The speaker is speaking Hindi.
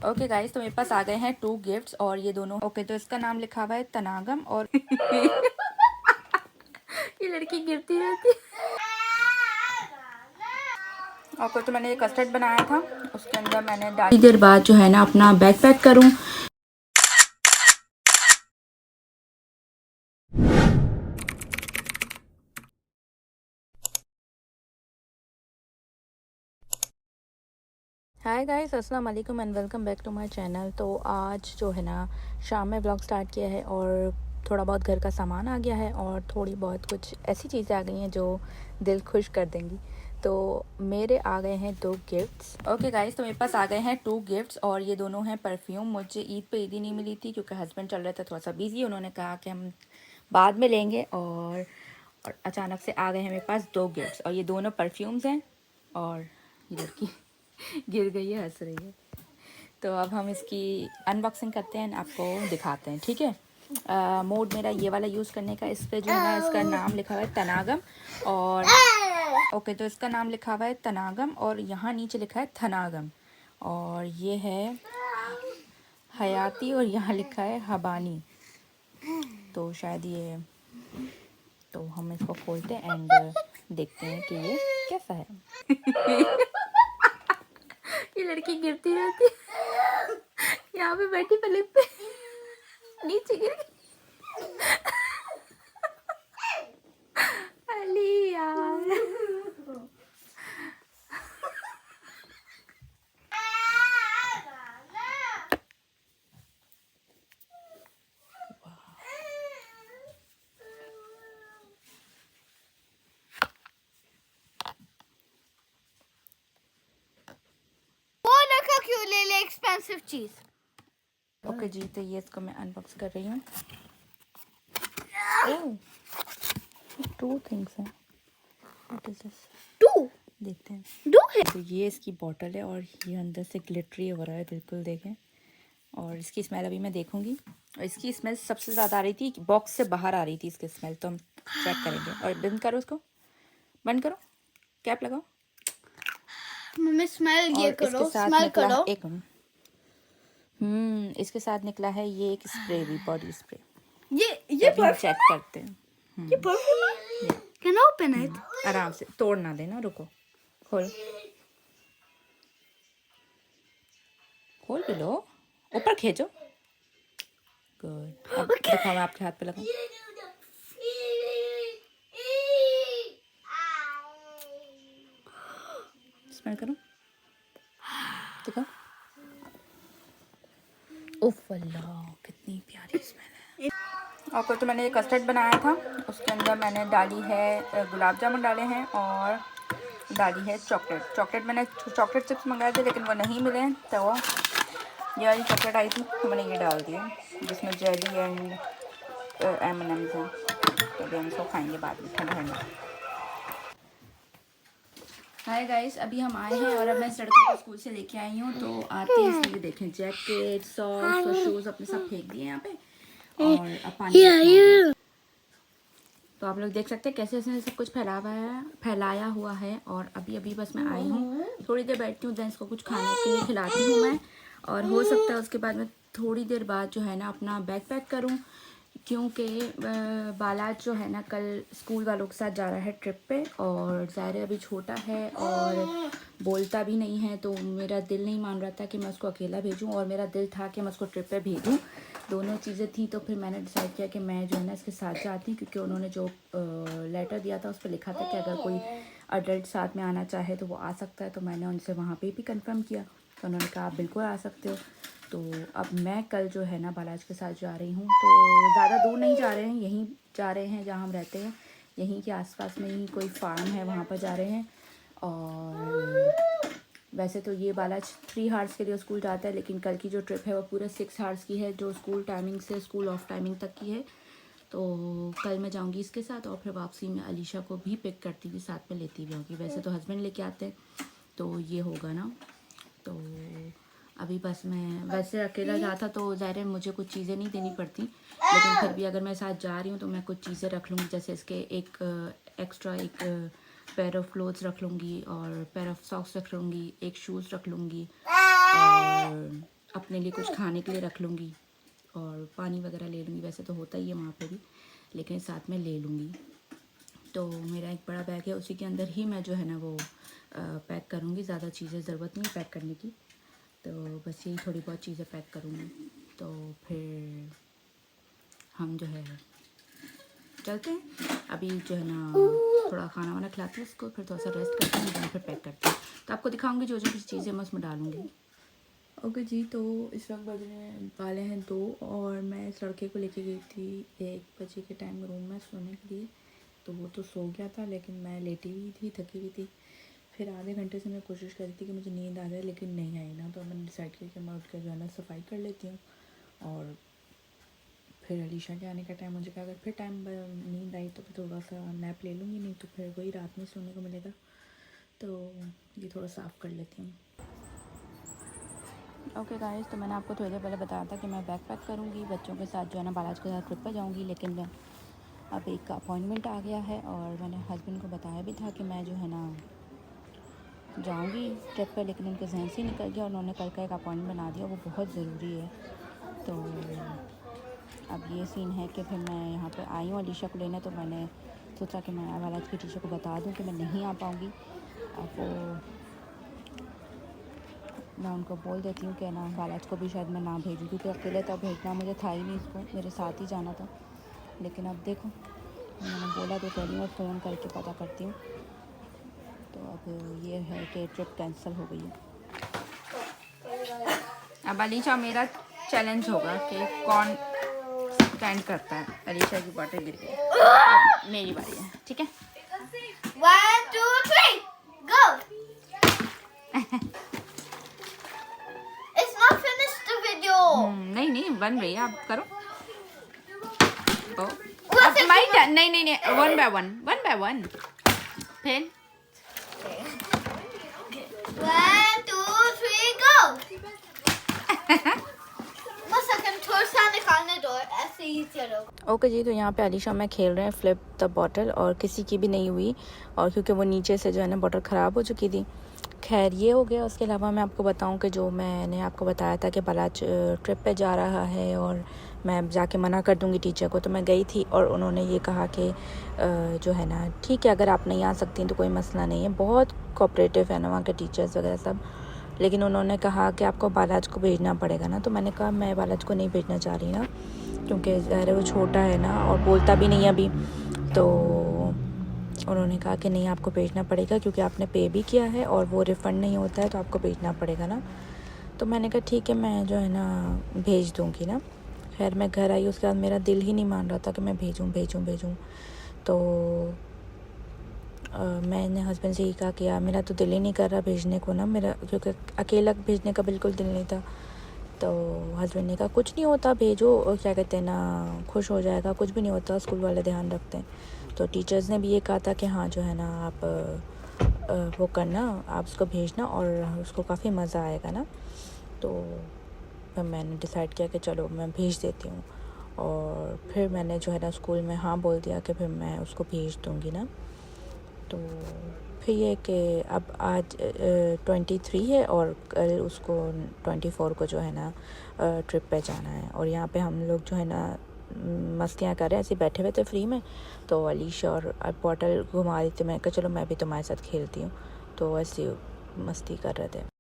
ओके गाइस, तो मेरे पास आ गए हैं 2 गिफ्ट्स और ये दोनों ओके। तो इसका नाम लिखा हुआ है तनागम और ये लड़की गिरती रहती है। ओके, तो मैंने ये कस्टर्ड बनाया था, उसके अंदर मैंने डाली देर बाद जो है ना अपना बैग पैक करूँ। हाय गाइस, अस्सलाम वालेकुम and welcome back to my channel. तो आज जो है ना शाम में व्लॉग स्टार्ट किया है और थोड़ा बहुत घर का सामान आ गया है और थोड़ी बहुत कुछ ऐसी चीज़ें आ गई हैं जो दिल खुश कर देंगी। तो मेरे आ गए हैं 2 गिफ्ट्स। ओके गाइस, तो मेरे पास आ गए हैं 2 गिफ्ट्स और ये दोनों हैं परफ्यूम। मुझे ईद पे ईदी नहीं मिली थी क्योंकि हस्बैंड चल रहा था थोड़ा सा बिजी। उन्होंने कहा कि हम बाद में लेंगे और अचानक से आ गए हैं मेरे पास 2 गिफ्ट्स और ये दोनों परफ्यूम्स हैं। और ये लड़की गिर गई है, हंस रही है। तो अब हम इसकी अनबॉक्सिंग करते हैं, आपको दिखाते हैं, ठीक है। मोड मेरा ये वाला यूज़ करने का। इस पे जो है ना इसका नाम लिखा हुआ है तनागम और ओके, तो इसका नाम लिखा हुआ है तनागम और यहाँ नीचे लिखा है थनागम और ये है हयाती और यहाँ लिखा है हबानी। तो शायद ये, तो हम इसको खोलते हैं एंड देखते हैं कि ये कैसा है। ये लड़की गिरती रहती है, यहाँ पे बैठी फ्लिप पे नीचे गिर गई। अली यार, वो रखा क्यों ले ले एक्सपेंसिव चीज। ओके जी, तो ये इसको मैं अनबॉक्स कर रही हूँ। ओह, 2 थिंग्स हैं। What is this? टू देखते हैं। दो है। तो ये इसकी बॉटल है और ये अंदर से ग्लिटरी हो रहा है, बिल्कुल देखें। और इसकी स्मेल अभी मैं देखूंगी और इसकी स्मेल सबसे ज़्यादा आ रही थी, बॉक्स से बाहर आ रही थी इसकी स्मेल। तो हम चेक करेंगे। और बंद करो इसको, बंद करो, कैप लगाओ। मम्मी स्मेल ये और इसके करो, साथ स्मेल निकला करो। एक इसके साथ निकला है ये एक स्प्रे भी, बॉडी स्प्रे। ये अभी हम चेक करते हैं। ये परफ्यूम है। Can I open it? आराम से, तोड़ ना देना, रुको, खोल खोल भी लो, ऊपर खींचो। गुड। अब दिखाओ, मैं आपके हाथ पे लगाऊं। स्मेल करो, दिखाओ। उफ अल्लाह, कितनी प्यारी स्मेल है। और तो मैंने ये कस्टर्ड बनाया था, उसके अंदर मैंने डाली है गुलाब जामुन डाले हैं और डाली है चॉकलेट। मैंने चॉकलेट चिप्स मंगाए थे लेकिन वो नहीं मिले, तो ये वाली चॉकलेट आई थी तो मैंने ये डाल दिया जिसमें जेली एंड M&M's हैं। तो अभी हम इसको खाएंगे बाद में ठंडा ठंडा। हाय गाइस, अभी हम आए हैं और अब मैं इस लड़के को स्कूल से लेके आई हूँ। तो आते ही इसमें ये देखें जैकेट, सॉक्स और शूज़ अपने सब फेंक दिए यहाँ पे और अब पानी। तो आप लोग देख सकते हैं कैसे इसने सब कुछ फैलाया हुआ है। और अभी अभी बस मैं आई हूँ, थोड़ी देर बैठती हूँ, देन इसको कुछ खाने के लिए खिलाती हूँ मैं। और हो सकता है उसके बाद में थोड़ी देर बाद जो है ना अपना बैग पैक करूँ, क्योंकि बालाज जो है ना कल स्कूल वालों के साथ जा रहा है ट्रिप पे। और ज़ाहिर अभी छोटा है और बोलता भी नहीं है, तो मेरा दिल नहीं मान रहा था कि मैं उसको अकेला भेजूं और मेरा दिल था कि मैं उसको ट्रिप पे भेजूं। दोनों चीज़ें थी, तो फिर मैंने डिसाइड किया कि मैं जो है ना इसके साथ जाती हूँ, क्योंकि उन्होंने जो लेटर दिया था उस पर लिखा था कि अगर कोई अडल्ट साथ में आना चाहे तो वो आ सकता है। तो मैंने उनसे वहाँ पे भी कंफर्म किया, तो उन्होंने कहा आप बिल्कुल आ सकते हो। तो अब मैं कल जो है ना बालाज के साथ जा रही हूँ। तो ज़्यादा दूर नहीं जा रहे हैं, यहीं जा रहे हैं जहाँ हम रहते हैं, यहीं के आसपास में ही कोई फार्म है, वहाँ पर जा रहे हैं। और वैसे तो ये बालाज 3 आवर्स के लिए स्कूल जाता है, लेकिन कल की जो ट्रिप है वो पूरा 6 आवर्स की है, जो स्कूल टाइमिंग से स्कूल ऑफ टाइमिंग तक की है। तो कल मैं जाऊंगी इसके साथ और फिर वापसी में अलीशा को भी पिक करती हुई साथ में लेती भी होगी। वैसे तो हस्बैंड लेके आते हैं, तो ये होगा ना। तो अभी बस मैं वैसे अकेला जाता तो ज़ाहिर है मुझे कुछ चीज़ें नहीं देनी पड़ती, लेकिन फिर भी अगर मैं साथ जा रही हूँ तो मैं कुछ चीज़ें रख लूँगी, जैसे इसके एक एक्स्ट्रा एक पेयर ऑफ क्लोथ्स रख लूँगी और पेयर ऑफ सॉक्स रख लूँगी, एक शूज़ रख लूँगी और अपने लिए कुछ खाने के लिए रख लूँगी और पानी वगैरह ले लूँगी। वैसे तो होता ही है वहाँ पे भी, लेकिन साथ में ले लूँगी। तो मेरा एक बड़ा बैग है, उसी के अंदर ही मैं जो है ना वो पैक करूँगी। ज़्यादा चीज़ें ज़रूरत नहीं पैक करने की, तो बस यही थोड़ी बहुत चीज़ें पैक करूँगी। तो फिर हम जो है चलते हैं। अभी जो है ना थोड़ा खाना वाना खिलाते हैं इसको, फिर थोड़ा सा रेस्ट करते हैं, फिर पैक करते हैं। तो आपको दिखाऊंगी जो जो चीज़ें मैं उसमें डालूँगी। ओके जी, तो इस वक्त बजने वाले हैं 2 और मैं इस लड़के को लेके गई थी 1 बजे के टाइम रूम में सोने के लिए। तो वो तो सो गया था, लेकिन मैं लेटी हुई थी, थकी हुई थी। फिर आधे घंटे से मैं कोशिश कर रही थी कि मुझे नींद आ जाए, लेकिन नहीं आई ना। तो मैंने डिसाइड किया कि मैं उठ कर जो है ना सफाई कर लेती हूँ, और फिर अलीशा के आने का टाइम मुझे अगर फिर टाइम नींद आई तो फिर थोड़ा सा नैप ले लूँगी, नहीं तो फिर वही रात में सोने को मिलेगा। तो ये थोड़ा साफ़ कर लेती हूँ। ओके गाइस, तो मैंने आपको थोड़ी देर पहले बताया था कि मैं बैग पैक करूँगी बच्चों के साथ, जो है ना बालाज के साथ ट्रिप पर जाऊँगी। लेकिन अब एक अपॉइंटमेंट आ गया है और मैंने हस्बैंड को बताया भी था कि मैं जो है ना जाऊँगी ट्रिप पे, लेकिन उनके जहन से ही निकल गया। उन्होंने कल का एक अपॉइंटमेंट बना दिया, वो बहुत ज़रूरी है। तो अब ये सीन है कि फिर मैं यहाँ पे आई हूँ अलीशा को लेने, तो मैंने सोचा कि मैं बालाज की टीचर को बता दूँ कि मैं नहीं आ पाऊँगी। अब वो मैं उनको बोल देती हूँ कि ना बालाज को भी शायद मैं ना भेजूँ, क्योंकि अकेले तो भेजना मुझे था ही नहीं, इसको मेरे साथ ही जाना था। लेकिन अब देखो, मैंने बोला तो कह रही हूँ, फ़ोन करके पता करती हूँ। तो अब ये है कि ट्रिप कैंसिल हो गई है। अब अलीशा मेरा चैलेंज होगा कि कौन स्टैंड करता है। अलीशा की बॉटल गिर गई, अब मेरी बारी है, ठीक है। 1 2 3 go. It's not finished the video. नहीं बन रही है, आप करो। अब माय टर्न। नहीं, 1 बाय 1 फिर 1 2 3 go. बस सेकंड थोड़ा सा निकालने दो, ऐसे ही चलो। ओके जी, तो यहाँ पे अलीशा में खेल रहे हैं फ्लिप द बॉटल, और किसी की भी नहीं हुई, और क्योंकि वो नीचे से जो है ना बॉटल ख़राब हो चुकी थी। खैर ये हो गया। उसके अलावा मैं आपको बताऊं कि जो मैंने आपको बताया था कि बालाज ट्रिप पे जा रहा है और मैं जाके मना कर दूंगी टीचर को, तो मैं गई थी और उन्होंने ये कहा कि जो है ना ठीक है, अगर आप नहीं आ सकती तो कोई मसला नहीं है। बहुत कोऑपरेटिव है ना वहाँ के टीचर्स वगैरह सब। लेकिन उन्होंने कहा कि आपको बालाज को भेजना पड़ेगा ना। तो मैंने कहा मैं बालाज को नहीं भेजना चाह रही ना, क्योंकि ज़ाहिर है वो छोटा है ना और बोलता भी नहीं है अभी। तो उन्होंने कहा कि नहीं, आपको भेजना पड़ेगा, क्योंकि आपने पे भी किया है और वो रिफ़ंड नहीं होता है, तो आपको भेजना पड़ेगा ना। तो मैंने कहा ठीक है, मैं जो है ना भेज दूँगी ना। खैर मैं घर आई, उसके बाद मेरा दिल ही नहीं मान रहा था कि मैं भेजूँ। तो मैंने हस्बैंड से ही कहा कि यार मेरा तो दिल ही नहीं कर रहा भेजने को ना, मेरा क्योंकि अकेला भेजने का बिल्कुल दिल नहीं था। तो हस्बैंड ने कहा कुछ नहीं होता, भेजो, क्या कहते हैं ना, खुश हो जाएगा, कुछ भी नहीं होता, स्कूल वाले ध्यान रखते हैं। तो टीचर्स ने भी ये कहा था कि हाँ जो है ना आप वो करना, आप उसको भेजना और उसको काफ़ी मज़ा आएगा ना। तो फिर मैंने डिसाइड किया कि चलो मैं भेज देती हूँ, और फिर मैंने जो है ना स्कूल में हाँ बोल दिया कि फिर मैं उसको भेज दूँगी ना। तो फिर ये कि अब आज 23 है और कल उसको 24 को जो है ना ट्रिप पे जाना है। और यहाँ पे हम लोग जो है ना मस्तियाँ कर रहे हैं, ऐसे बैठे हुए थे फ्री में। तो अलीशा और बॉटल घुमा रही थी, मैं कहा चलो मैं भी तुम्हारे साथ खेलती हूँ। तो ऐसे मस्ती कर रहे थे।